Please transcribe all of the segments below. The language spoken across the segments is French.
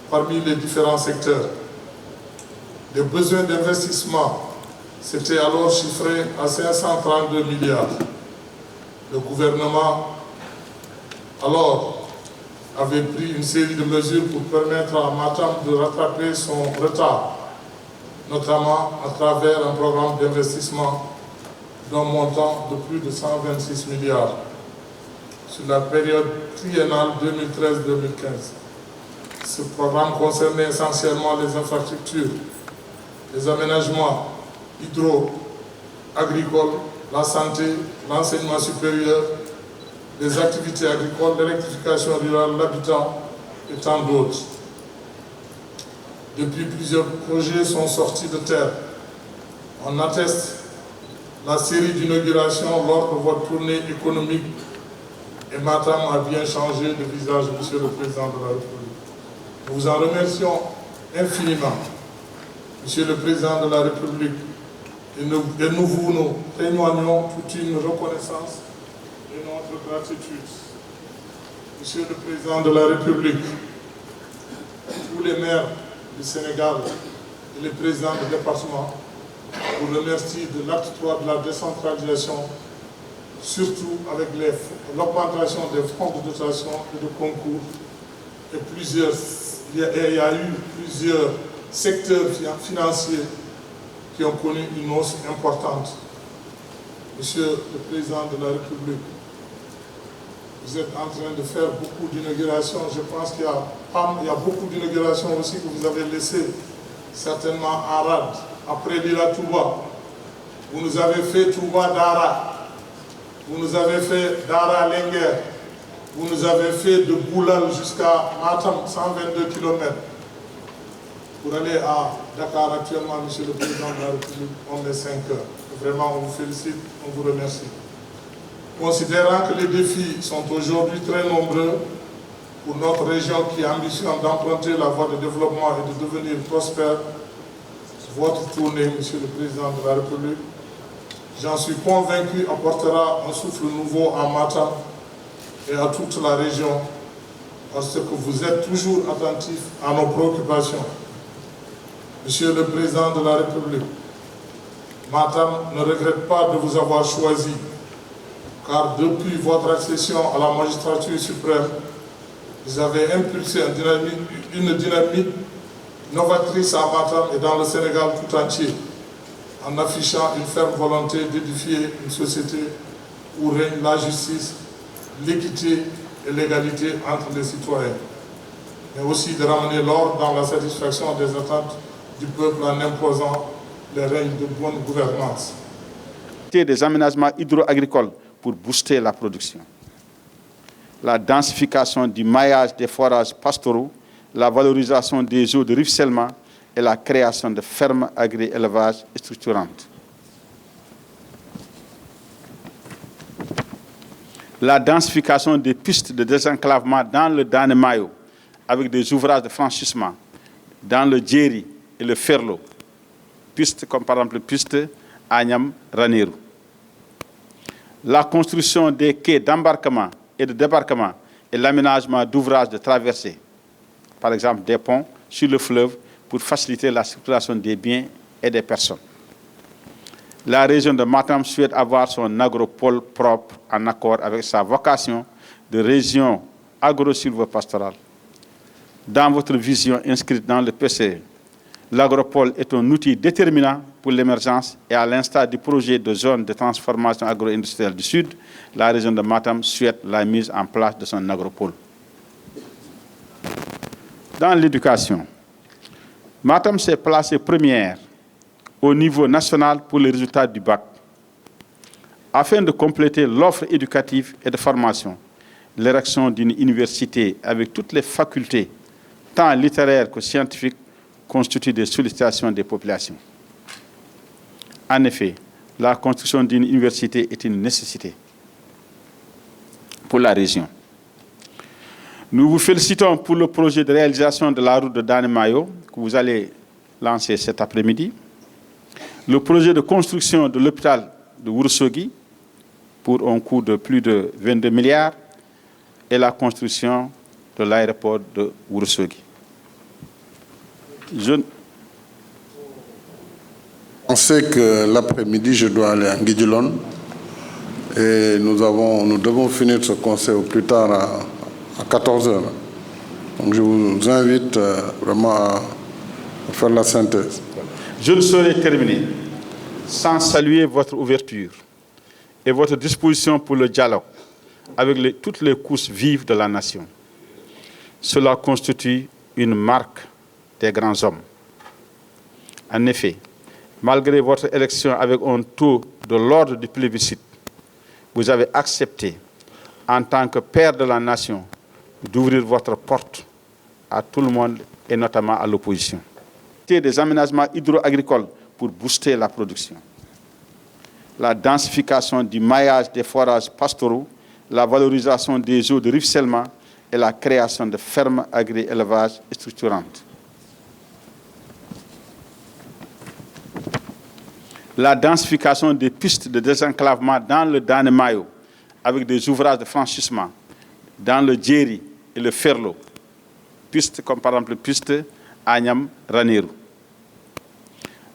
parmi les différents secteurs. Les besoins d'investissement s'étaient alors chiffrés à 532 milliards. Le gouvernement alors avait pris une série de mesures pour permettre à Matam de rattraper son retard, notamment à travers un programme d'investissement d'un montant de plus de 126 milliards sur la période triennale 2013-2015. Ce programme concernait essentiellement les infrastructures, les aménagements hydro-agricoles, la santé, l'enseignement supérieur, les activités agricoles, l'électrification rurale, l'habitat et tant d'autres. Depuis, plusieurs projets sont sortis de terre. On atteste la série d'inaugurations lors de votre tournée économique et Matam a bien changé de visage, Monsieur le Président de la République. Nous vous en remercions infiniment, Monsieur le Président de la République, et nous vous témoignons toute une reconnaissance et notre gratitude. Monsieur le Président de la République, tous les maires du Sénégal et les présidents de département vous remercie de l'acte 3 de la décentralisation, surtout avec l'augmentation des fonds de dotation et de concours. Il y a eu plusieurs secteurs financiers qui ont connu une hausse importante. Monsieur le Président de la République, vous êtes en train de faire beaucoup d'inaugurations. Je pense qu'il y a beaucoup d'inaugurations aussi que vous avez laissées certainement en rade. Après Lila Touba, vous nous avez fait Touba Dara, vous nous avez fait Dara Lenguer, vous nous avez fait de Boulal jusqu'à Matam, 122 km. Pour aller à Dakar actuellement, Monsieur le Président de la République, on met 5 heures. Vraiment, on vous félicite, on vous remercie. Considérant que les défis sont aujourd'hui très nombreux pour notre région qui ambitionne d'emprunter la voie de développement et de devenir prospère, votre tournée, Monsieur le Président de la République, j'en suis convaincu, apportera un souffle nouveau à Matam et à toute la région, parce que vous êtes toujours attentif à nos préoccupations. Monsieur le Président de la République, Matam ne regrette pas de vous avoir choisi, car depuis votre accession à la magistrature suprême, vous avez impulsé une dynamique novatrice à Matam et dans le Sénégal tout entier, en affichant une ferme volonté d'édifier une société où règne la justice, l'équité et l'égalité entre les citoyens, mais aussi de ramener l'ordre dans la satisfaction des attentes du peuple en imposant les règles de bonne gouvernance. Des aménagements hydro-agricoles pour booster la production. La densification du maillage des forages pastoraux, la valorisation des eaux de ruissellement et la création de fermes agri-élevage structurantes. La densification des pistes de désenclavement dans le Danemayo avec des ouvrages de franchissement dans le Djeri et le Ferlo, pistes comme par exemple la piste Agnam-Ranérou. La construction des quais d'embarquement et de débarquement et l'aménagement d'ouvrages de traversée, par exemple des ponts sur le fleuve pour faciliter la circulation des biens et des personnes. La région de Matam souhaite avoir son agropole propre en accord avec sa vocation de région agro-silvopastorale. Dans votre vision inscrite dans le PCE, l'agropole est un outil déterminant pour l'émergence et à l'instar du projet de zone de transformation agro-industrielle du Sud, la région de Matam souhaite la mise en place de son agropole. Dans l'éducation, Matam s'est placée première au niveau national pour les résultats du bac. Afin de compléter l'offre éducative et de formation, l'érection d'une université avec toutes les facultés, tant littéraires que scientifiques, constitue des sollicitations des populations. En effet, la construction d'une université est une nécessité pour la région. Nous vous félicitons pour le projet de réalisation de la route de Danemayo que vous allez lancer cet après-midi, le projet de construction de l'hôpital de Ourossogui pour un coût de plus de 22 milliards et la construction de l'aéroport de Ourossogui. On sait que l'après-midi, je dois aller à Nguidjilone et nous devons finir ce conseil au plus tard à 14h. Donc je vous invite vraiment à faire la synthèse. Je ne saurais terminer sans saluer votre ouverture et votre disposition pour le dialogue avec toutes les couches vives de la nation. Cela constitue une marque des grands hommes. En effet, malgré votre élection avec un taux de l'ordre du plébiscite, vous avez accepté, en tant que père de la nation, d'ouvrir votre porte à tout le monde et notamment à l'opposition. Des aménagements hydro-agricoles pour booster la production. La densification du maillage des forages pastoraux, la valorisation des eaux de ruissellement et la création de fermes agri-élevage structurantes. La densification des pistes de désenclavement dans le Danemayo avec des ouvrages de franchissement dans le Djeri et le Ferlo, pistes comme par exemple piste Agnam-Ranérou.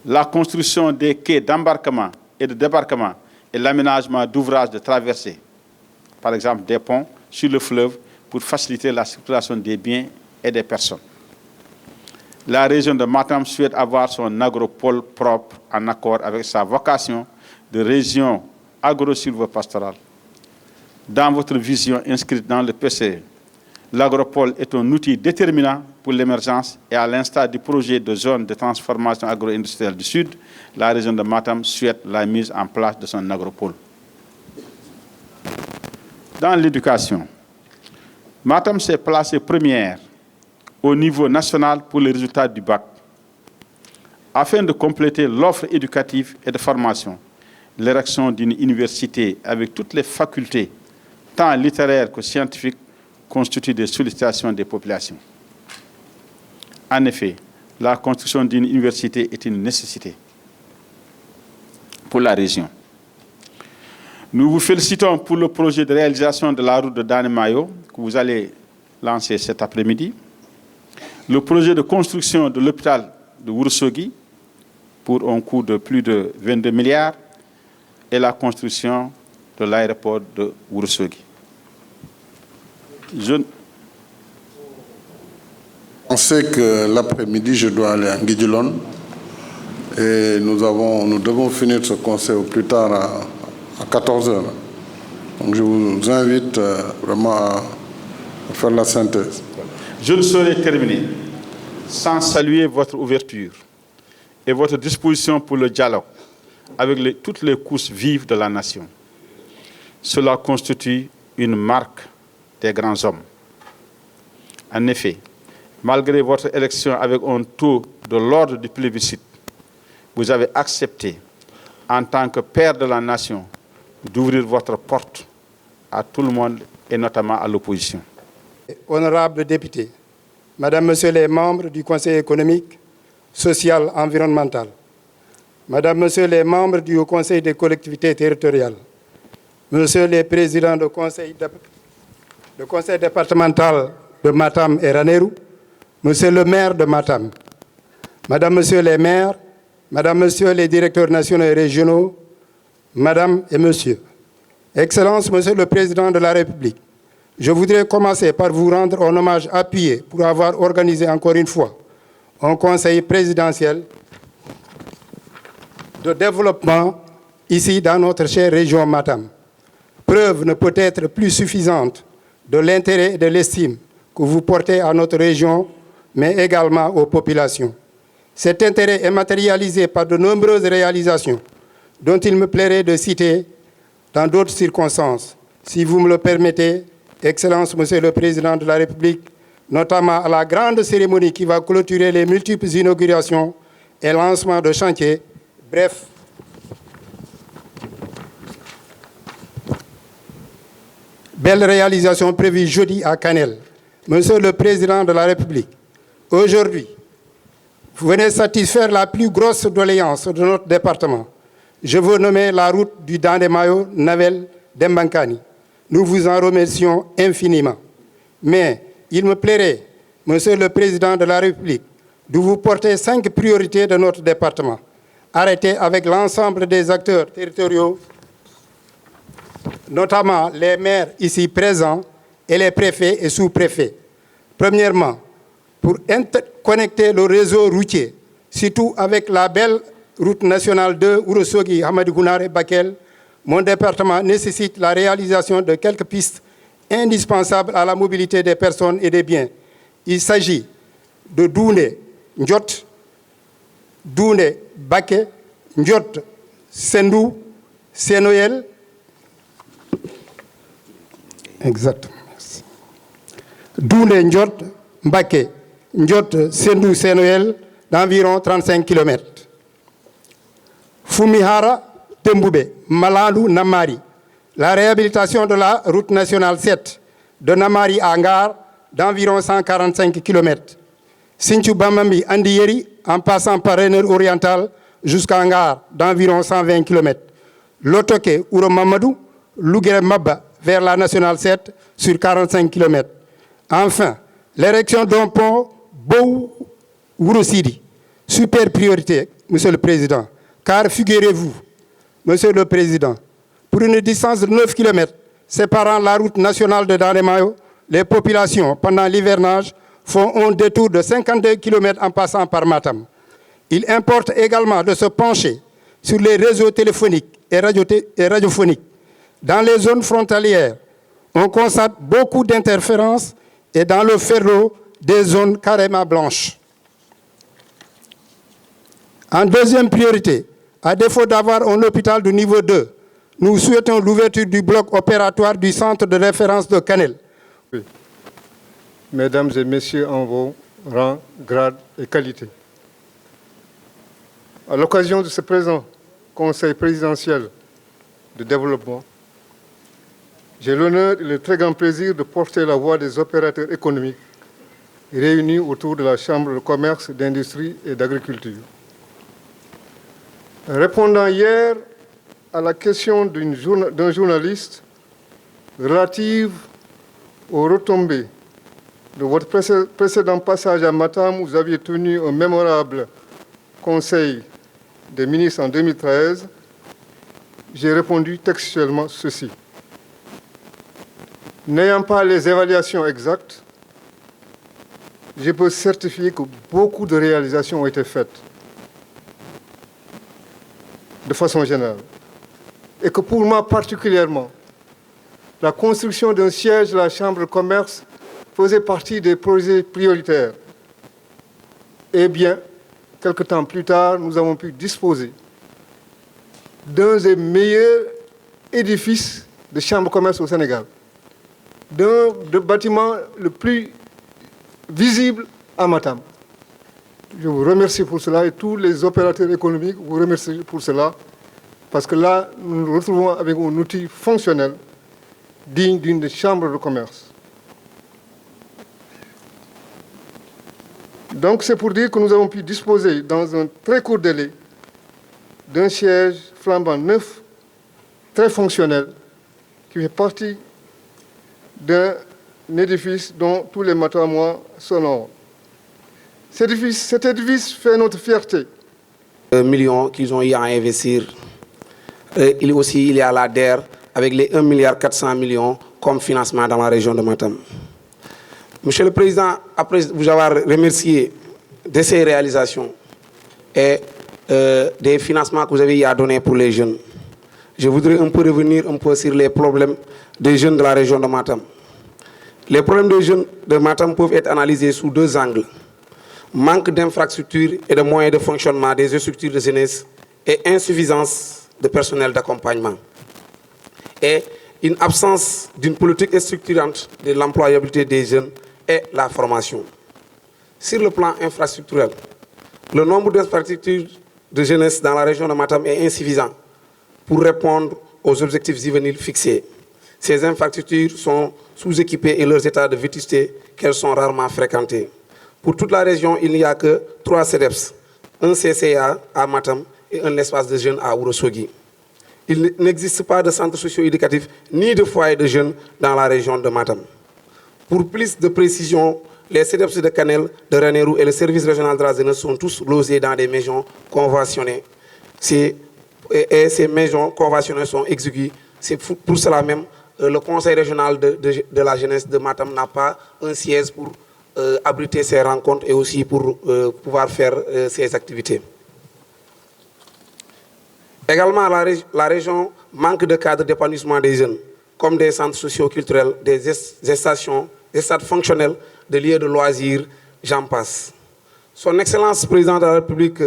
La construction des quais d'embarquement et de débarquement et l'aménagement d'ouvrages de traversée, par exemple des ponts sur le fleuve pour faciliter la circulation des biens et des personnes. La région de Matam souhaite avoir son agropole propre en accord avec sa vocation de région agro-silvopastorale. Dans votre vision inscrite dans le PCE, l'agropole est un outil déterminant pour l'émergence et à l'instar du projet de zone de transformation agro-industrielle du Sud, la région de Matam souhaite la mise en place de son agropole. Dans l'éducation, Matam s'est placée première au niveau national pour les résultats du bac. Afin de compléter l'offre éducative et de formation, l'érection d'une université avec toutes les facultés, tant littéraires que scientifiques, constitue des sollicitations des populations. En effet, la construction d'une université est une nécessité pour la région. Nous vous félicitons pour le projet de réalisation de la route de Danemayo que vous allez lancer cet après-midi, le projet de construction de l'hôpital de Ourossogui pour un coût de plus de 22 milliards et la construction de l'aéroport de Ourossogui. On sait que l'après-midi, je dois aller à Nguidjilone et nous devons finir ce conseil au plus tard à 14h. Donc je vous invite vraiment à faire la synthèse. Je ne saurais terminer sans saluer votre ouverture et votre disposition pour le dialogue avec toutes les couches vives de la nation. Cela constitue une marque des grands hommes. En effet, malgré votre élection avec un taux de l'ordre du plébiscite, vous avez accepté, en tant que père de la nation, d'ouvrir votre porte à tout le monde et notamment à l'opposition. Honorables députés, Madame, Monsieur les membres du Conseil économique, social, environnemental, Madame, Monsieur les membres du Haut Conseil des collectivités territoriales, Monsieur les présidents du conseil départemental de Matam et Ranérou, Monsieur le maire de Matam, Madame, Monsieur les maires, Madame, Monsieur les directeurs nationaux et régionaux, Madame et Monsieur, Excellences, Monsieur le Président de la République, je voudrais commencer par vous rendre un hommage appuyé pour avoir organisé encore une fois un conseil présidentiel de développement ici dans notre chère région Matam. Preuve ne peut être plus suffisante de l'intérêt et de l'estime que vous portez à notre région, mais également aux populations. Cet intérêt est matérialisé par de nombreuses réalisations dont il me plairait de citer dans d'autres circonstances. Si vous me le permettez, Excellence, Monsieur le Président de la République, notamment à la grande cérémonie qui va clôturer les multiples inaugurations et lancement de chantiers. Bref, belle réalisation prévue jeudi à Canel. Monsieur le Président de la République, aujourd'hui, vous venez satisfaire la plus grosse doléance de notre département. Je veux nommer la route du Danemayo Navel d'Embankani. Nous vous en remercions infiniment. Mais il me plairait, Monsieur le Président de la République, de vous porter 5 priorités de notre département, arrêtées avec l'ensemble des acteurs territoriaux, notamment les maires ici présents et les préfets et sous-préfets. Premièrement, pour interconnecter le réseau routier, surtout avec la belle route nationale 2 Ourossogui, Hamadou-Gounare, Bakel, mon département nécessite la réalisation de quelques pistes indispensables à la mobilité des personnes et des biens. Il s'agit de Douné, Ndiot, Douné, Baké, Ndiot, Sendou, Sénoël. Exactement. Douné, Ndiot, Baké, Ndiot, Sendou, Sénoël, d'environ 35 km. Fumihara, Temboubé, Malandou, Namari. La réhabilitation de la route nationale 7 de Namari à Angar d'environ 145 km. Sinthiou Bamambi, Andiyeri, en passant par Renner oriental jusqu'à Angar d'environ 120 km. Lotoke, Ouro Mamadou, Louguere Mabba vers la nationale 7 sur 45 km. Enfin, l'érection d'un pont Bou-Ourosidi, super priorité, Monsieur le Président. Car figurez-vous, Monsieur le Président, pour une distance de 9 km séparant la route nationale de Danemayo, les populations, pendant l'hivernage, font un détour de 52 km en passant par Matam. Il importe également de se pencher sur les réseaux téléphoniques et radiophoniques. Dans les zones frontalières, on constate beaucoup d'interférences et dans le ferro, des zones carrément blanches. En deuxième priorité, à défaut d'avoir un hôpital de niveau 2, nous souhaitons l'ouverture du bloc opératoire du centre de référence de Canel. Oui. Mesdames et messieurs en vos rangs, grades et qualités. À l'occasion de ce présent Conseil présidentiel de développement, j'ai l'honneur et le très grand plaisir de porter la voix des opérateurs économiques réunis autour de la Chambre de commerce, d'industrie et d'agriculture. Répondant hier à la question d'un journaliste relative aux retombées de votre précédent passage à Matam, où vous aviez tenu un mémorable conseil des ministres en 2013, j'ai répondu textuellement ceci. N'ayant pas les évaluations exactes, je peux certifier que beaucoup de réalisations ont été faites de façon générale. Et que pour moi particulièrement, la construction d'un siège de la Chambre de commerce faisait partie des projets prioritaires. Eh bien, quelque temps plus tard, nous avons pu disposer d'un des meilleurs édifices de Chambre de commerce au Sénégal, d'un bâtiment le plus visible à Matam. Je vous remercie pour cela et tous les opérateurs économiques vous remercient pour cela, parce que là, nous nous retrouvons avec un outil fonctionnel digne d'une chambre de commerce. Donc c'est pour dire que nous avons pu disposer dans un très court délai d'un siège flambant neuf, très fonctionnel, qui fait partie d'un édifice dont tous les Matamois s'honorent. Cet édifice fait notre fierté. Millions qu'ils ont eu à investir. Il y a la DER avec les 1,4 milliard comme financement dans la région de Matam. Monsieur le Président, après vous avoir remercié de ces réalisations et des financements que vous avez eu à donner pour les jeunes, je voudrais un peu revenir sur les problèmes des jeunes de la région de Matam. Les problèmes des jeunes de Matam peuvent être analysés sous deux angles. Manque d'infrastructures et de moyens de fonctionnement des structures de jeunesse et insuffisance de personnel d'accompagnement. Et une absence d'une politique structurante de l'employabilité des jeunes et la formation. Sur le plan infrastructurel, le nombre d'infrastructures de jeunesse dans la région de Matam est insuffisant pour répondre aux objectifs juvéniles fixés. Ces infrastructures sont sous-équipées et leurs états de vétusté qu'elles sont rarement fréquentées. Pour toute la région, il n'y a que 3 CEDEPS, un CCA à Matam et un espace de jeunes à Ourossogui. Il n'existe pas de centre socio-éducatif ni de foyer de jeunes dans la région de Matam. Pour plus de précision les CEDEPS de Canel, de Ranérou et le service régional de la jeunesse sont tous logés dans des maisons conventionnées. Et ces maisons conventionnées sont exécutées. C'est pour cela même le conseil régional de la jeunesse de Matam n'a pas un siège pour abriter ces rencontres et aussi pour pouvoir faire ces activités. Également, la région manque de cadres d'épanouissement des jeunes, comme des centres socio-culturels, des stations, des stades fonctionnels, des lieux de loisirs, j'en passe. Son Excellence président de la République,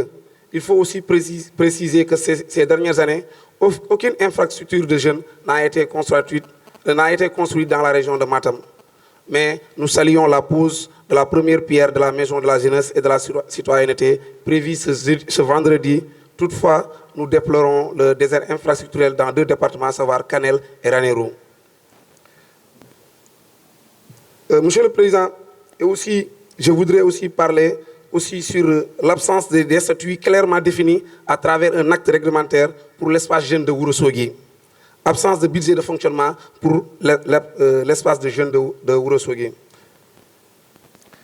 il faut aussi préciser que ces dernières années, aucune infrastructure de jeunes n'a été construite dans la région de Matam. Mais nous saluons la pose de la première pierre de la Maison de la jeunesse et de la citoyenneté prévue ce vendredi. Toutefois, nous déplorons le désert infrastructurel dans 2 départements, à savoir Canel et Ranérou. Monsieur le Président, et aussi, je voudrais aussi parler sur l'absence des statuts clairement définis à travers un acte réglementaire pour l'espace jeune de Ourossogui. Absence de budget de fonctionnement pour l'espace de jeunes de Ourossogui.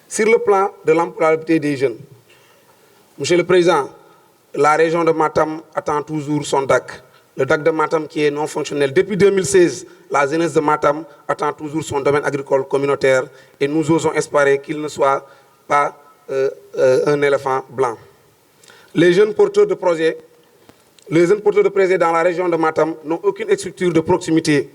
Sur le plan de l'employabilité des jeunes, Monsieur le Président, la région de Matam attend toujours son DAC. Le DAC de Matam qui est non fonctionnel. Depuis 2016, la jeunesse de Matam attend toujours son domaine agricole communautaire et nous osons espérer qu'il ne soit pas un éléphant blanc. Les jeunes porteurs de projets dans la région de Matam n'ont aucune structure de proximité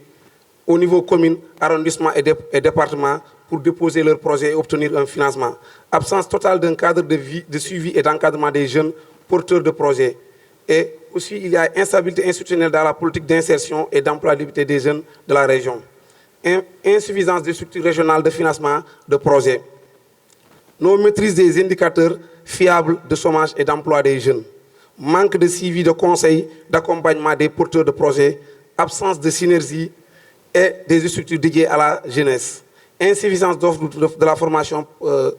au niveau commune, arrondissement et département pour déposer leurs projets et obtenir un financement. Absence totale d'un cadre de suivi et d'encadrement des jeunes porteurs de projets. Et aussi, il y a instabilité institutionnelle dans la politique d'insertion et d'employabilité des jeunes de la région. Insuffisance des structures régionales de financement de projets. Non-maîtrise des indicateurs fiables de chômage et d'emploi des jeunes. Manque de suivi de conseils, d'accompagnement des porteurs de projets. Absence de synergie et des structures dédiées à la jeunesse. Insuffisance d'offres de la formation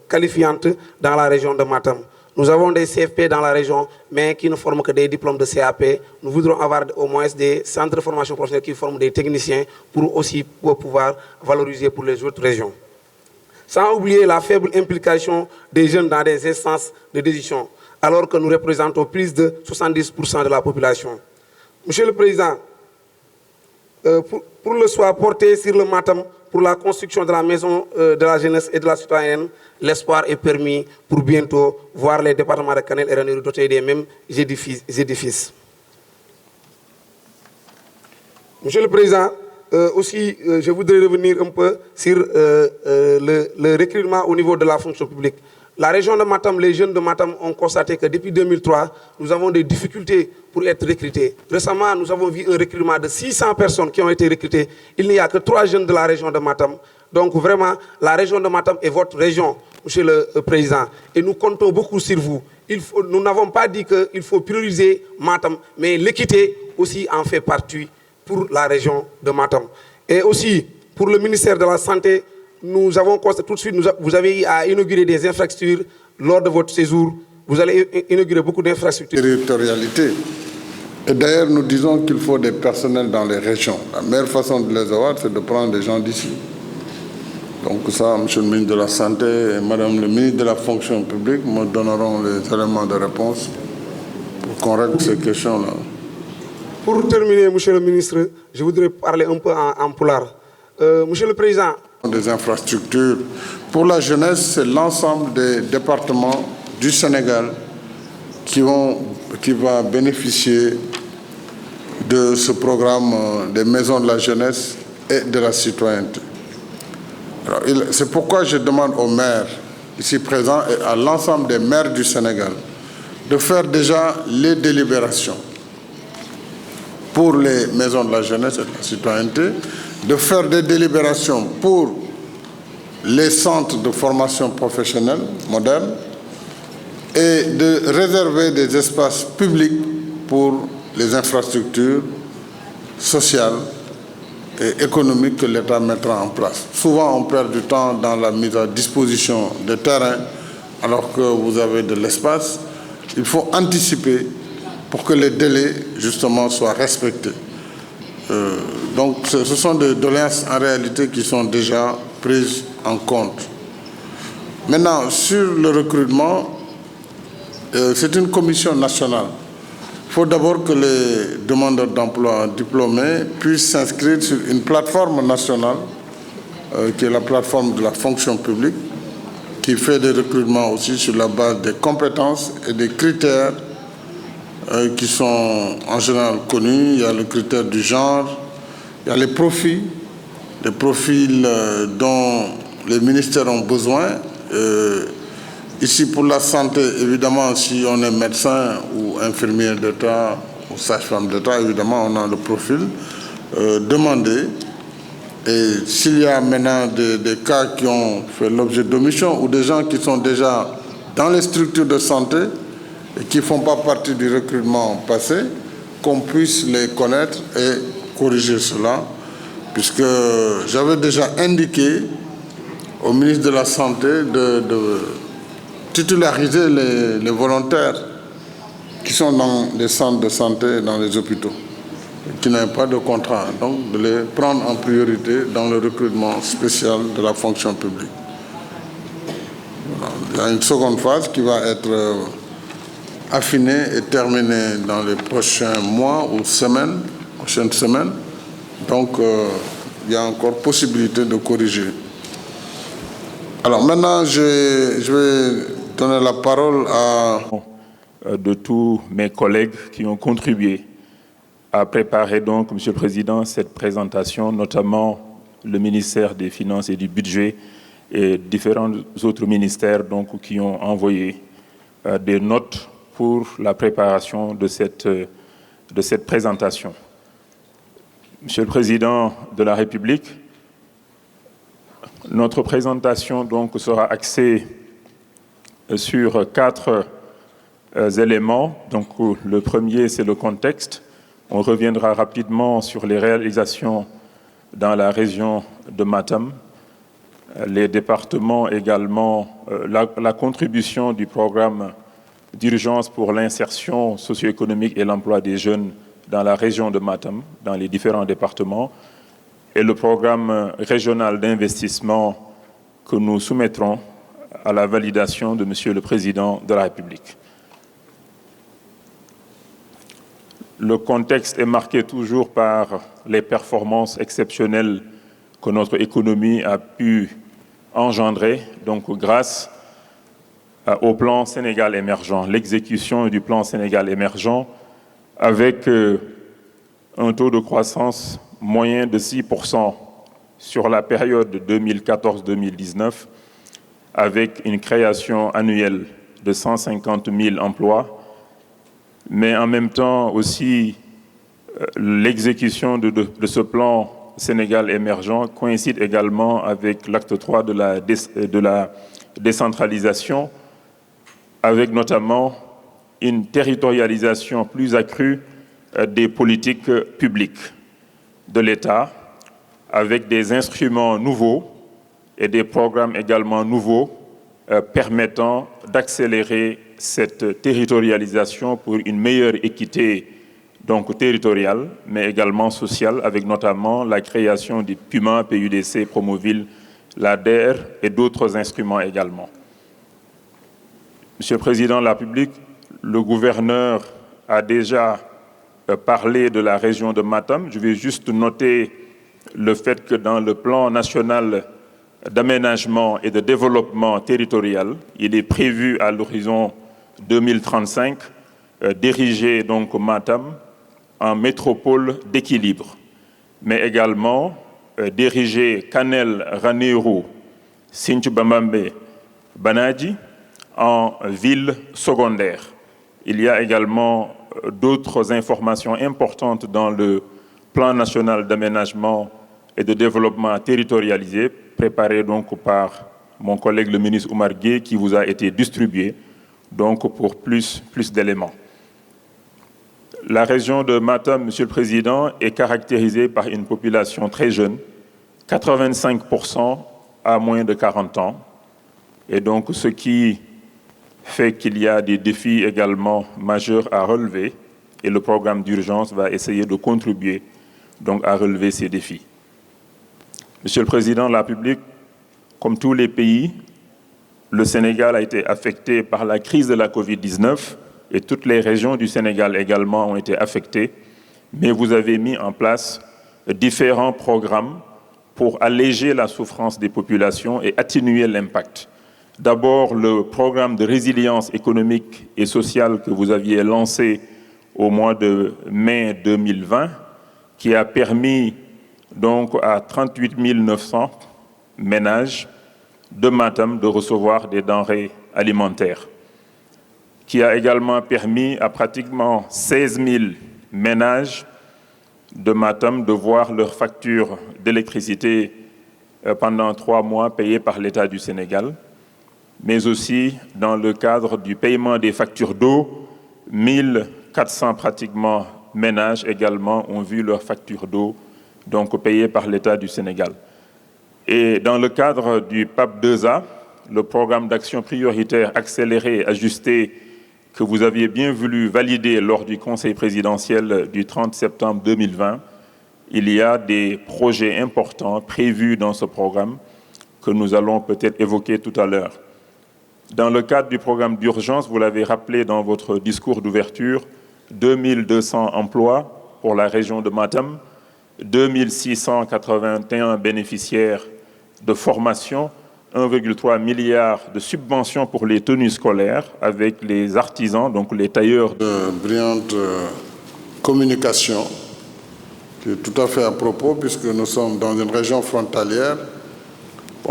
qualifiante dans la région de Matam. Nous avons des CFP dans la région, mais qui ne forment que des diplômes de CAP. Nous voudrons avoir au moins des centres de formation professionnelle qui forment des techniciens pour pouvoir valoriser pour les autres régions. Sans oublier la faible implication des jeunes dans des instances de décision, alors que nous représentons plus de 70% de la population. Monsieur le Président, pour le soin porté sur le Matam pour la construction de la maison de la jeunesse et de la citoyenne, l'espoir est permis pour bientôt voir les départements de Canel et Ranérou dotés des mêmes édifices. Monsieur le Président, aussi, je voudrais revenir un peu sur le recrutement au niveau de la fonction publique. La région de Matam, les jeunes de Matam ont constaté que depuis 2003, nous avons des difficultés pour être recrutés. Récemment, nous avons vu un recrutement de 600 personnes qui ont été recrutées. Il n'y a que 3 jeunes de la région de Matam. Donc vraiment, la région de Matam est votre région, Monsieur le Président. Et nous comptons beaucoup sur vous. Nous n'avons pas dit qu'il faut prioriser Matam, mais l'équité aussi en fait partie pour la région de Matam. Et aussi, pour le ministère de la Santé, nous avons constaté tout de suite, vous avez à inaugurer des infrastructures lors de votre séjour. Vous allez inaugurer beaucoup d'infrastructures. Territorialité. Et d'ailleurs, nous disons qu'il faut des personnels dans les régions. La meilleure façon de les avoir, c'est de prendre des gens d'ici. Donc ça, Monsieur le ministre de la Santé et Madame le ministre de la Fonction publique me donneront les éléments de réponse pour qu'on règle ces questions-là. Pour terminer, Monsieur le ministre, je voudrais parler un peu en pulaar. Monsieur le Président. Des infrastructures. Pour la jeunesse, c'est l'ensemble des départements du Sénégal qui va bénéficier de ce programme des maisons de la jeunesse et de la citoyenneté. C'est pourquoi je demande aux maires ici présents et à l'ensemble des maires du Sénégal de faire déjà les délibérations pour les maisons de la jeunesse et de la citoyenneté, de faire des délibérations pour les centres de formation professionnelle modernes et de réserver des espaces publics pour les infrastructures sociales et économiques que l'État mettra en place. Souvent, on perd du temps dans la mise à disposition des terrains alors que vous avez de l'espace. Il faut anticiper pour que les délais, justement, soient respectés. Donc, ce sont des doléances en réalité qui sont déjà prises en compte. Maintenant, sur le recrutement, c'est une commission nationale. Il faut d'abord que les demandeurs d'emploi diplômés puissent s'inscrire sur une plateforme nationale, qui est la plateforme de la fonction publique, qui fait des recrutements aussi sur la base des compétences et des critères qui sont en général connus. Il y a le critère du genre, il y a les profils dont les ministères ont besoin. Ici, pour la santé, évidemment, si on est médecin ou infirmier d'État ou sage-femme d'État, évidemment, on a le profil demandé. Et s'il y a maintenant des cas qui ont fait l'objet d'omission ou des gens qui sont déjà dans les structures de santé et qui ne font pas partie du recrutement passé, qu'on puisse les connaître et corriger cela, puisque j'avais déjà indiqué au ministre de la Santé de titulariser les volontaires qui sont dans les centres de santé et dans les hôpitaux, qui n'ont pas de contrat, donc de les prendre en priorité dans le recrutement spécial de la fonction publique. Voilà. Il y a une seconde phase qui va être affinée et terminée dans les prochains mois ou prochaines semaines. Donc, il y a encore possibilité de corriger. Alors maintenant, je vais donner la parole à... de tous mes collègues qui ont contribué à préparer donc, Monsieur le Président, cette présentation, notamment le ministère des Finances et du Budget et différents autres ministères donc, qui ont envoyé des notes pour la préparation de cette présentation. Monsieur le Président de la République, notre présentation donc, sera axée sur 4 éléments. Donc, le premier, c'est le contexte. On reviendra rapidement sur les réalisations dans la région de Matam, les départements également, la contribution du programme d'urgence pour l'insertion socio-économique et l'emploi des jeunes dans la région de Matam, dans les différents départements, et le programme régional d'investissement que nous soumettrons à la validation de Monsieur le Président de la République. Le contexte est marqué toujours par les performances exceptionnelles que notre économie a pu engendrer, donc grâce au plan Sénégal émergent, l'exécution du plan Sénégal émergent avec un taux de croissance moyen de 6% sur la période 2014-2019, avec une création annuelle de 150 000 emplois, mais en même temps aussi l'exécution de ce plan Sénégal émergent coïncide également avec l'acte 3 de la décentralisation, avec notamment une territorialisation plus accrue des politiques publiques de l'État, avec des instruments nouveaux et des programmes également nouveaux permettant d'accélérer cette territorialisation pour une meilleure équité donc territoriale, mais également sociale, avec notamment la création du PUMA, PUDC, Promoville, l'ADER et d'autres instruments également. Monsieur le Président de la République, le gouverneur a déjà parlé de la région de Matam. Je vais juste noter le fait que dans le plan national d'aménagement et de développement territorial, il est prévu à l'horizon 2035 d'ériger donc Matam en métropole d'équilibre, mais également d'ériger Kanel, Ranérou, Sinthiou Bamambé, Banadji en ville secondaire. Il y a également d'autres informations importantes dans le plan national d'aménagement et de développement territorialisé, préparé donc par mon collègue le ministre Oumar Gueye, qui vous a été distribué donc pour plus d'éléments. La région de Matam, Monsieur le Président, est caractérisée par une population très jeune, 85% à moins de 40 ans, et donc ce qui fait qu'il y a des défis également majeurs à relever, et le programme d'urgence va essayer de contribuer donc à relever ces défis. Monsieur le Président de la République, comme tous les pays, le Sénégal a été affecté par la crise de la Covid-19 et toutes les régions du Sénégal également ont été affectées, mais vous avez mis en place différents programmes pour alléger la souffrance des populations et atténuer l'impact. D'abord, le programme de résilience économique et sociale que vous aviez lancé au mois de mai 2020, qui a permis donc à 38 900 ménages de Matam de recevoir des denrées alimentaires, qui a également permis à pratiquement 16 000 ménages de Matam de voir leur facture d'électricité pendant 3 mois payée par l'État du Sénégal, mais aussi dans le cadre du paiement des factures d'eau, 1400 pratiquement ménages également ont vu leur facture d'eau donc payée par l'État du Sénégal. Et dans le cadre du PAP 2A, le programme d'action prioritaire accéléré et ajusté que vous aviez bien voulu valider lors du Conseil présidentiel du 30 septembre 2020, il y a des projets importants prévus dans ce programme que nous allons peut-être évoquer tout à l'heure. Dans le cadre du programme d'urgence, vous l'avez rappelé dans votre discours d'ouverture, 2200 emplois pour la région de Matam, 2681 bénéficiaires de formation, 1,3 milliard de subventions pour les tenues scolaires avec les artisans, donc les tailleurs. Brillante communication qui est tout à fait à propos puisque nous sommes dans une région frontalière,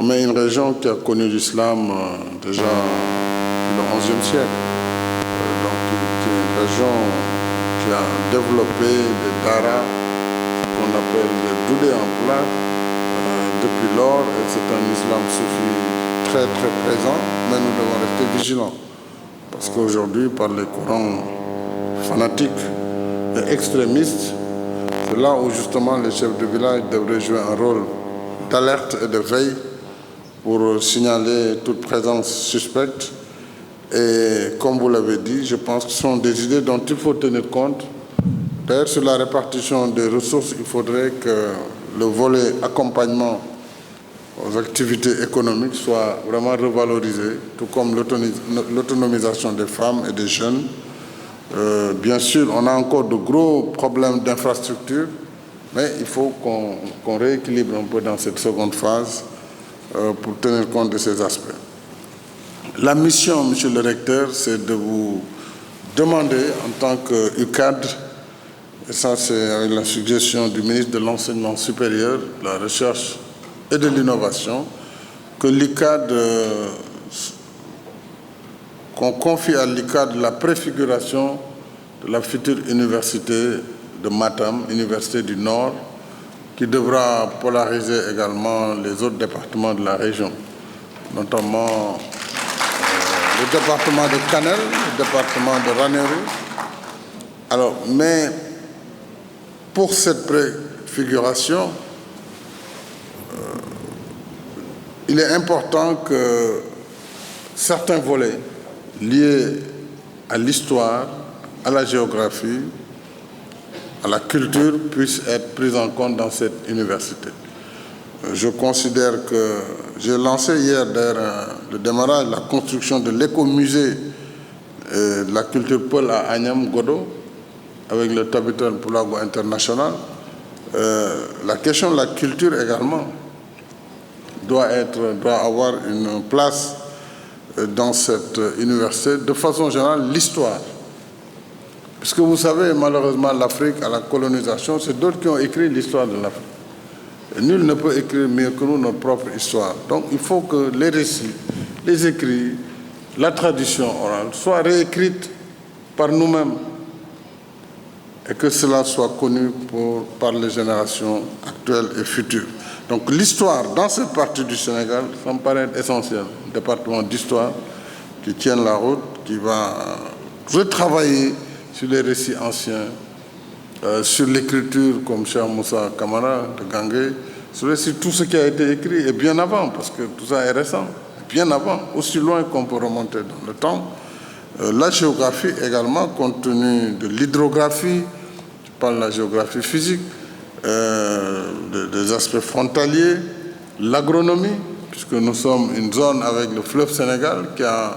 mais une région qui a connu l'islam déjà le XIe siècle, donc qui est une région qui a développé des daras qu'on appelle des doudés en plat depuis lors, et c'est un islam soufi très très présent, mais nous devons rester vigilants parce qu'aujourd'hui par les courants fanatiques et extrémistes, c'est là où justement les chefs de village devraient jouer un rôle d'alerte et de veille pour signaler toute présence suspecte. Et comme vous l'avez dit, je pense que ce sont des idées dont il faut tenir compte. D'ailleurs, sur la répartition des ressources, il faudrait que le volet accompagnement aux activités économiques soit vraiment revalorisé, tout comme l'autonomisation des femmes et des jeunes. Bien sûr, on a encore de gros problèmes d'infrastructure, mais il faut qu'on rééquilibre un peu dans cette seconde phase pour tenir compte de ces aspects. La mission, monsieur le recteur, c'est de vous demander en tant qu'UCAD, et ça c'est avec la suggestion du ministre de l'Enseignement supérieur, de la Recherche et de l'Innovation, que l'UCAD, qu'on confie à l'UCAD la préfiguration de la future université de Matam, Université du Nord, qui devra polariser également les autres départements de la région, notamment le département de Canel, le département de Ranérou. Alors, mais pour cette préfiguration, il est important que certains volets liés à l'histoire, à la géographie, à la culture puissent être pris en compte dans cette université. Je considère que j'ai lancé hier d'ailleurs le démarrage, la construction de l'écomusée de la culture Peul à Agnam Godo avec le Tabital Poulago International. La question de la culture également doit avoir une place dans cette université. De façon générale, l'histoire. Puisque vous savez, malheureusement, l'Afrique, à la colonisation, c'est d'autres qui ont écrit l'histoire de l'Afrique. Et nul ne peut écrire mieux que nous notre propre histoire. Donc il faut que les récits, les écrits, la tradition orale soient réécrites par nous-mêmes et que cela soit connu par les générations actuelles et futures. Donc l'histoire dans cette partie du Sénégal, ça me paraît essentiel. Un département d'histoire qui tienne la route, qui va retravailler sur les récits anciens, sur l'écriture comme Cheikh Moussa Kamara de Gangué, sur tout ce qui a été écrit, et bien avant, parce que tout ça est récent, bien avant, aussi loin qu'on peut remonter dans le temps. La géographie également, compte tenu de l'hydrographie, je parle de la géographie physique, des aspects frontaliers, l'agronomie, puisque nous sommes une zone avec le fleuve Sénégal qui a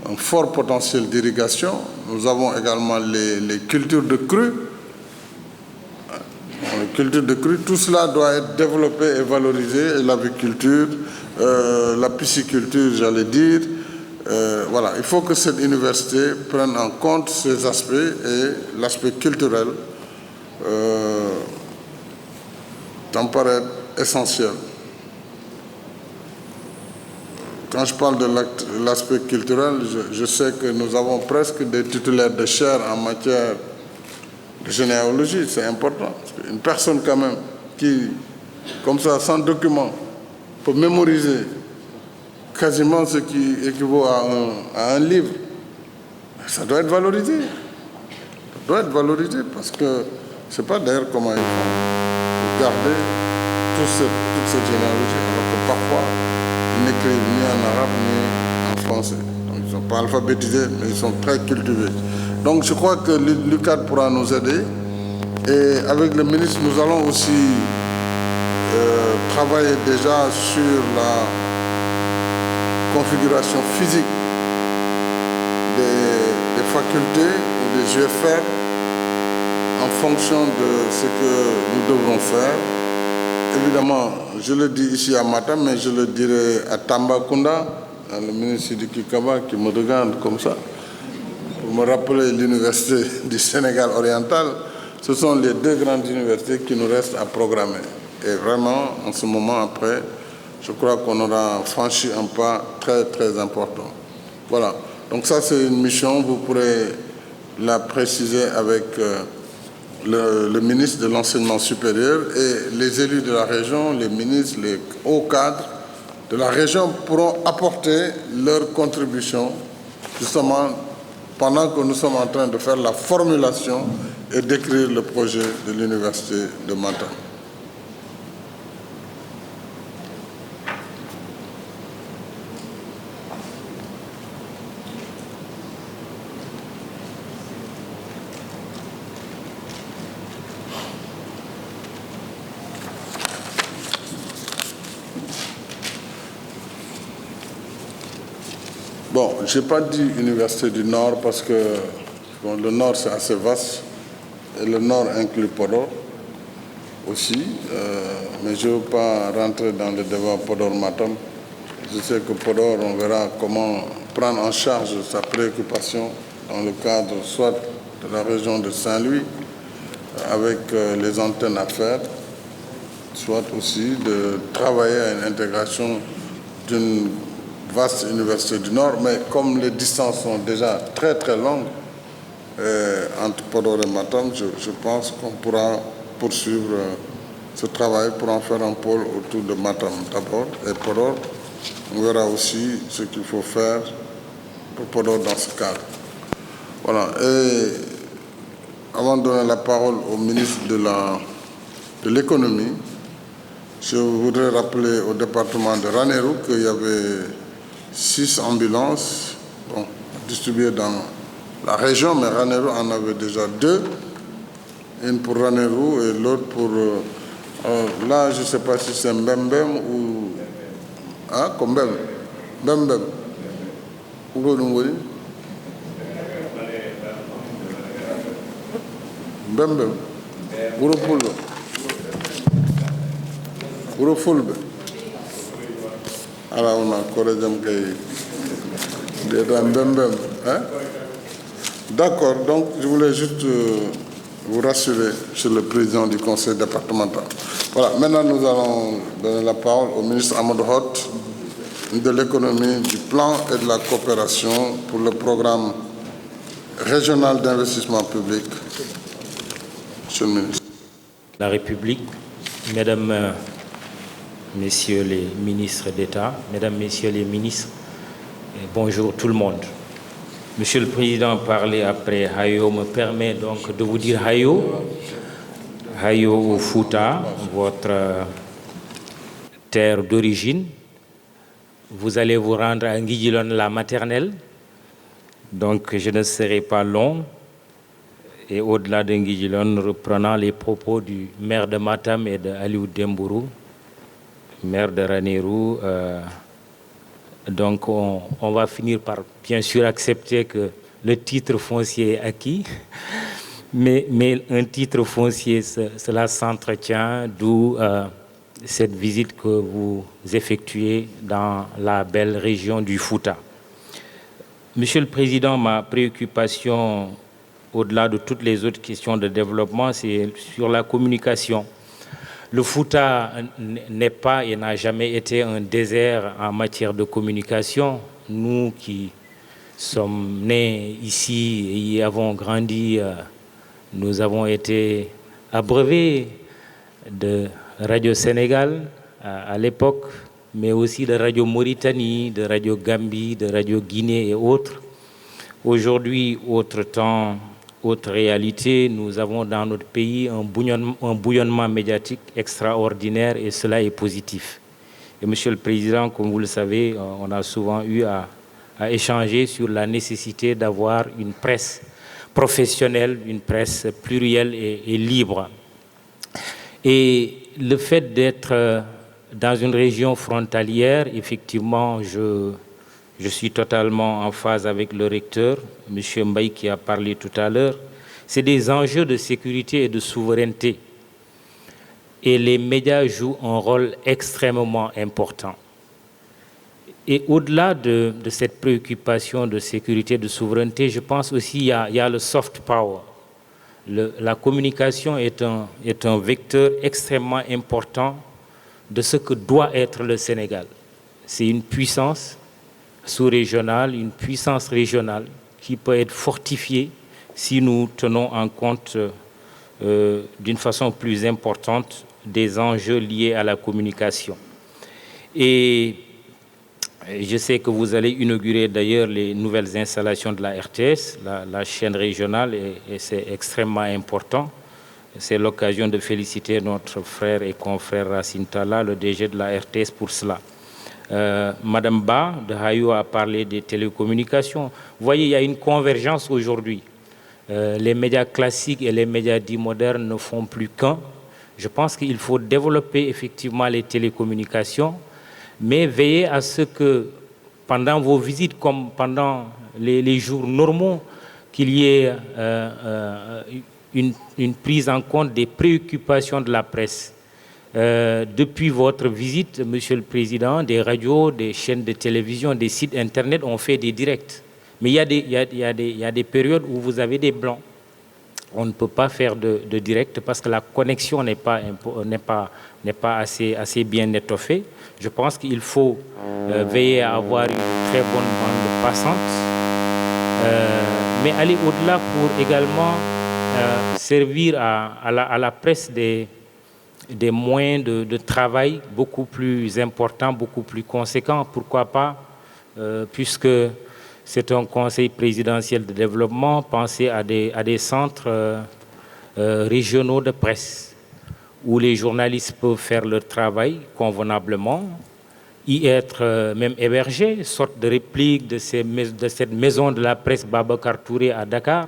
un fort potentiel d'irrigation. Nous avons également les cultures de crues. Les cultures de crues, tout cela doit être développé et valorisé, et l'aviculture, la pisciculture, j'allais dire. Voilà, il faut que cette université prenne en compte ces aspects et l'aspect culturel t'en paraît essentiel. Quand je parle de l'aspect culturel, je sais que nous avons presque des titulaires de chaire en matière de généalogie, c'est important. Une personne quand même qui, comme ça, sans document, peut mémoriser quasiment ce qui équivaut à un livre, ça doit être valorisé. Ça doit être valorisé parce que je ne sais pas d'ailleurs comment ils vont garder toute cette généalogie, alors que parfois, ils n'écrivent ni en arabe ni en français. Donc, ils ne sont pas alphabétisés, mais ils sont très cultivés. Donc je crois que l'UCAD pourra nous aider. Et avec le ministre, nous allons aussi travailler déjà sur la configuration physique des facultés ou des UFR en fonction de ce que nous devrons faire. Évidemment, je le dis ici à Matam, mais je le dirai à Tambacounda, le ministre Sidiki Kaba qui me regarde comme ça, pour me rappeler l'université du Sénégal oriental. Ce sont les deux grandes universités qui nous restent à programmer. Et vraiment, en ce moment après, je crois qu'on aura franchi un pas très, très important. Voilà. Donc ça, c'est une mission, vous pourrez la préciser avec le ministre de l'Enseignement supérieur et les élus de la région, les ministres, les hauts cadres de la région pourront apporter leur contribution, justement, pendant que nous sommes en train de faire la formulation et d'écrire le projet de l'université de Matam. Bon, je n'ai pas dit Université du Nord parce que bon, le Nord c'est assez vaste et le Nord inclut Podor aussi, mais je ne veux pas rentrer dans le débat Podor-Matam. Je sais que Podor, on verra comment prendre en charge sa préoccupation dans le cadre soit de la région de Saint-Louis avec les antennes à faire, soit aussi de travailler à une intégration d'une vaste université du Nord, mais comme les distances sont déjà très très longues entre Podor et Matam, je pense qu'on pourra poursuivre ce travail pour en faire un pôle autour de Matam d'abord et Podor. On verra aussi ce qu'il faut faire pour Podor dans ce cadre. Voilà. Et avant de donner la parole au ministre de l'économie, je voudrais rappeler au département de Ranérou qu'il y avait 6 ambulances distribuées dans la région, mais Ranérou en avait déjà 2. Une pour Ranérou et l'autre pour... là, je ne sais pas si c'est Mbembem ou... Ah, Kombem. Mbembem. Où vous voyez Mbembem. Wuropulbe. Wuropulbe. Alors, on a Koredjem Kay. Hein? D'accord, donc je voulais juste vous rassurer sur le président du conseil départemental. Voilà, maintenant nous allons donner la parole au ministre Amadou Hott de l'économie, du plan et de la coopération pour le programme régional d'investissement public. Monsieur le ministre. La République, Mesdames, Messieurs les ministres d'État, Mesdames, Messieurs les ministres, et bonjour tout le monde. Monsieur le Président parlait après Hayo, me permet donc de vous dire Hayo au Fouta, votre terre d'origine. Vous allez vous rendre à Nguidjilone, la maternelle, donc je ne serai pas long. Et au-delà de Nguidjilone, reprenant les propos du maire de Matam et de Aliou Dembourou, maire de Ranérou. Donc on va finir par bien sûr accepter que le titre foncier est acquis, mais un titre foncier, cela s'entretient, d'où cette visite que vous effectuez dans la belle région du Fouta. Monsieur le Président, ma préoccupation, au-delà de toutes les autres questions de développement, c'est sur la communication. Le Fouta n'est pas et n'a jamais été un désert en matière de communication. Nous qui sommes nés ici et y avons grandi, nous avons été abreuvés de Radio Sénégal à l'époque, mais aussi de Radio Mauritanie, de Radio Gambie, de Radio Guinée et autres. Aujourd'hui, autre temps, autre réalité, nous avons dans notre pays un bouillonnement médiatique extraordinaire et cela est positif. Et Monsieur le Président, comme vous le savez, on a souvent eu à échanger sur la nécessité d'avoir une presse professionnelle, une presse plurielle et libre. Et le fait d'être dans une région frontalière, effectivement, je suis totalement en phase avec le recteur, M. Mbaye, qui a parlé tout à l'heure. C'est des enjeux de sécurité et de souveraineté. Et les médias jouent un rôle extrêmement important. Et au-delà de cette préoccupation de sécurité et de souveraineté, je pense aussi qu'il y a le soft power. La communication est un vecteur extrêmement important de ce que doit être le Sénégal. C'est une puissance sous-régionale, une puissance régionale qui peut être fortifiée si nous tenons en compte d'une façon plus importante des enjeux liés à la communication. Et je sais que vous allez inaugurer d'ailleurs les nouvelles installations de la RTS, la chaîne régionale, et c'est extrêmement important. C'est l'occasion de féliciter notre frère et confrère Racine Talla, le DG de la RTS, pour cela. Madame Ba de Hayou a parlé des télécommunications. Vous voyez, il y a une convergence aujourd'hui. Les médias classiques et les médias dits modernes ne font plus qu'un. Je pense qu'il faut développer effectivement les télécommunications, mais veiller à ce que pendant vos visites, comme pendant les jours normaux, qu'il y ait une prise en compte des préoccupations de la presse. Depuis votre visite, Monsieur le Président, des radios, des chaînes de télévision, des sites Internet ont fait des directs. Mais il y a des périodes où vous avez des blancs. On ne peut pas faire de direct parce que la connexion n'est pas assez bien étoffée. Je pense qu'il faut veiller à avoir une très bonne bande passante, mais aller au-delà pour également servir à la presse des moyens de travail beaucoup plus importants, beaucoup plus conséquents. Pourquoi pas, puisque c'est un conseil présidentiel de développement, penser à des centres régionaux de presse où les journalistes peuvent faire leur travail convenablement, y être même hébergés, sorte de réplique de cette maison de la presse Babacar Touré à Dakar,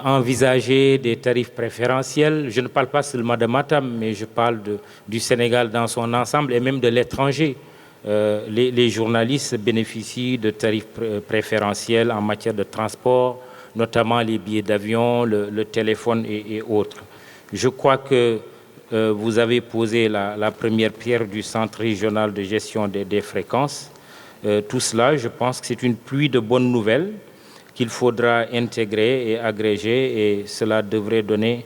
envisager des tarifs préférentiels. Je ne parle pas seulement de Matam, mais je parle du Sénégal dans son ensemble et même de l'étranger. Les journalistes bénéficient de tarifs préférentiels en matière de transport, notamment les billets d'avion, le téléphone et autres. Je crois que vous avez posé la première pierre du Centre régional de gestion des fréquences. Tout cela, je pense que c'est une pluie de bonnes nouvelles qu'il faudra intégrer et agréger, et cela devrait donner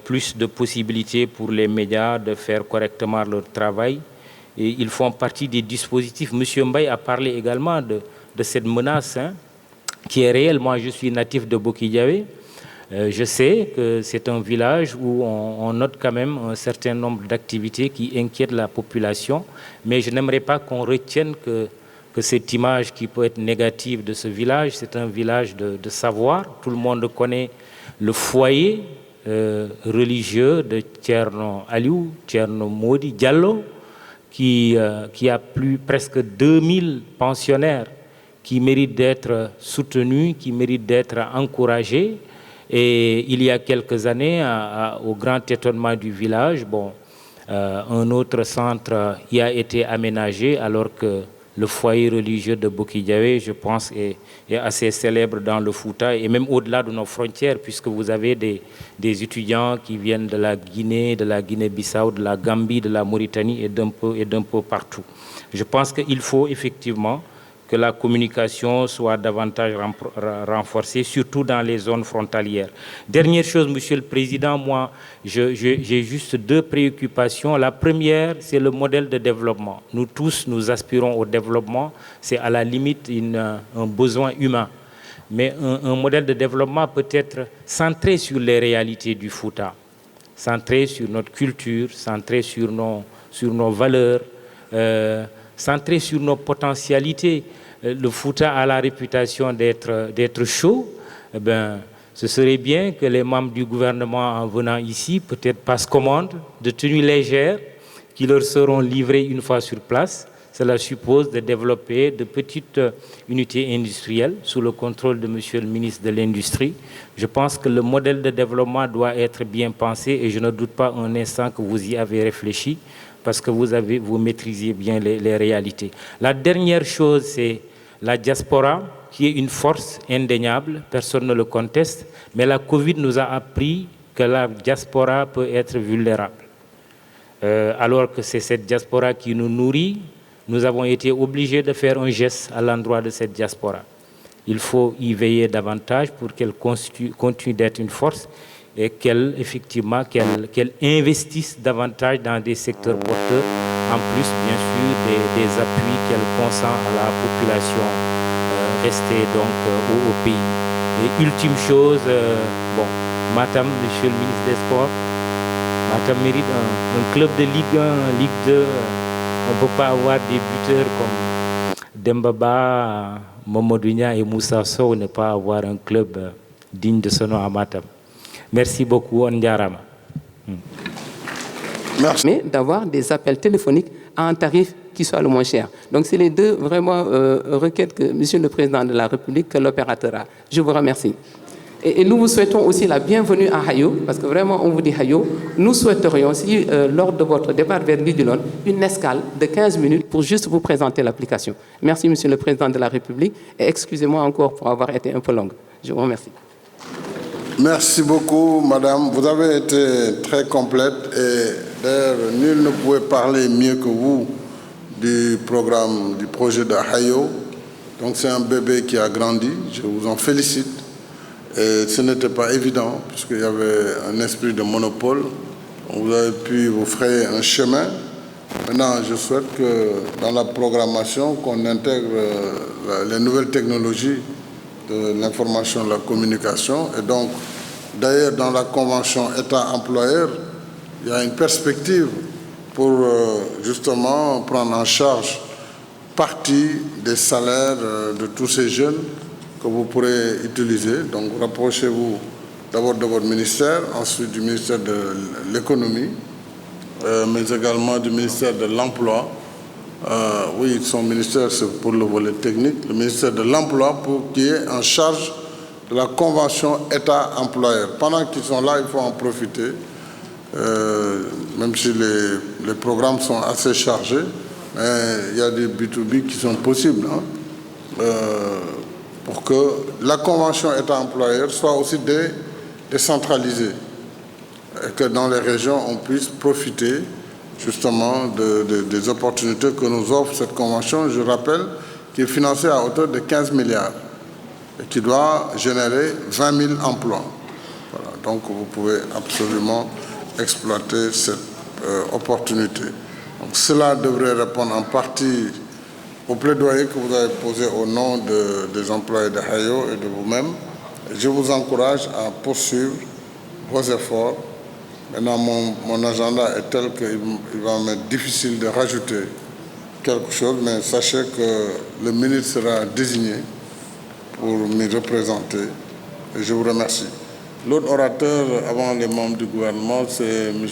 plus de possibilités pour les médias de faire correctement leur travail. Et ils font partie des dispositifs. Monsieur Mbaye a parlé également de cette menace qui est réelle. Moi, je suis natif de Bokidiawé. Je sais que c'est un village où on note quand même un certain nombre d'activités qui inquiètent la population, mais je n'aimerais pas qu'on retienne que cette image qui peut être négative de ce village, c'est un village de savoir. Tout le monde connaît le foyer religieux de Thierno Aliou, Thierno Modi Diallo, qui a presque 2000 pensionnaires qui méritent d'être soutenus, qui méritent d'être encouragés. Et il y a quelques années, au grand étonnement du village, Un autre centre y a été aménagé alors que le foyer religieux de Bokidiawé, je pense, est assez célèbre dans le Fouta et même au-delà de nos frontières, puisque vous avez des étudiants qui viennent de la Guinée-Bissau, de la Gambie, de la Mauritanie et d'un peu partout. Je pense qu'il faut effectivement que la communication soit davantage renforcée, surtout dans les zones frontalières. Dernière chose, Monsieur le Président, moi, j'ai juste 2 préoccupations. La première, c'est le modèle de développement. Nous tous, nous aspirons au développement. C'est à la limite un besoin humain. Mais un modèle de développement peut être centré sur les réalités du Fouta, centré sur notre culture, centré sur nos valeurs, centré sur nos potentialités. Le Fouta a la réputation d'être chaud. Eh bien, ce serait bien que les membres du gouvernement, en venant ici, peut-être passent commande de tenues légères qui leur seront livrées une fois sur place. Cela suppose de développer de petites unités industrielles sous le contrôle de Monsieur le ministre de l'Industrie. Je pense que le modèle de développement doit être bien pensé et je ne doute pas un instant que vous y avez réfléchi, parce que vous maîtrisez bien les réalités. La dernière chose, c'est la diaspora, qui est une force indéniable, personne ne le conteste, mais la Covid nous a appris que la diaspora peut être vulnérable. Alors que c'est cette diaspora qui nous nourrit, nous avons été obligés de faire un geste à l'endroit de cette diaspora. Il faut y veiller davantage pour qu'elle continue d'être une force et qu'elle investisse davantage dans des secteurs porteurs, en plus bien sûr des appuis qu'elle consent à la population restée donc au pays. Et ultime chose, Matam, Monsieur le ministre des Sports, Matam mérite un club de Ligue 1, Ligue 2. On ne peut pas avoir des buteurs comme Dembaba, Momodounia et Moussa Sow, ne pas avoir un club digne de ce nom à Matam. Merci beaucoup, Ondiarama. Merci. Mais d'avoir des appels téléphoniques à un tarif qui soit le moins cher. Donc, c'est les 2 vraiment requêtes que Monsieur le Président de la République, que l'opérateur a. Je vous remercie. Et nous vous souhaitons aussi la bienvenue à Hayo, parce que vraiment, on vous dit Hayo. Nous souhaiterions aussi, lors de votre départ vers Guidulon, une escale de 15 minutes pour juste vous présenter l'application. Merci, Monsieur le Président de la République, et excusez-moi encore pour avoir été un peu longue. Je vous remercie. Merci beaucoup, Madame. Vous avez été très complète et d'ailleurs, nul ne pouvait parler mieux que vous du projet de Hayo. Donc, c'est un bébé qui a grandi. Je vous en félicite. Et ce n'était pas évident, puisqu'il y avait un esprit de monopole. Vous avez pu vous frayer un chemin. Maintenant, je souhaite que dans la programmation, qu'on intègre les nouvelles technologies de l'information et de la communication. Et donc, d'ailleurs, dans la convention État-employeur, il y a une perspective pour justement prendre en charge partie des salaires de tous ces jeunes que vous pourrez utiliser. Donc, rapprochez-vous d'abord de votre ministère, ensuite du ministère de l'économie, mais également du ministère de l'Emploi. Oui, son ministère, c'est pour le volet technique. Le ministère de l'Emploi, qui est en charge de la convention État-employeur. Pendant qu'ils sont là, il faut en profiter, même si les programmes sont assez chargés, mais il y a des B2B qui sont possibles, hein, pour que la convention État-employeur soit aussi décentralisée et que dans les régions, on puisse profiter justement des opportunités que nous offre cette convention, je rappelle, qui est financée à hauteur de 15 milliards et qui doit générer 20 000 emplois. Voilà, donc vous pouvez absolument exploiter cette opportunité. Donc, cela devrait répondre en partie au plaidoyer que vous avez posé au nom des employés de Hayo et de vous-même. Je vous encourage à poursuivre vos efforts. Maintenant, mon agenda est tel qu'il va m'être difficile de rajouter quelque chose, mais sachez que le ministre sera désigné pour m'y représenter. Et je vous remercie. L'autre orateur avant les membres du gouvernement, c'est M.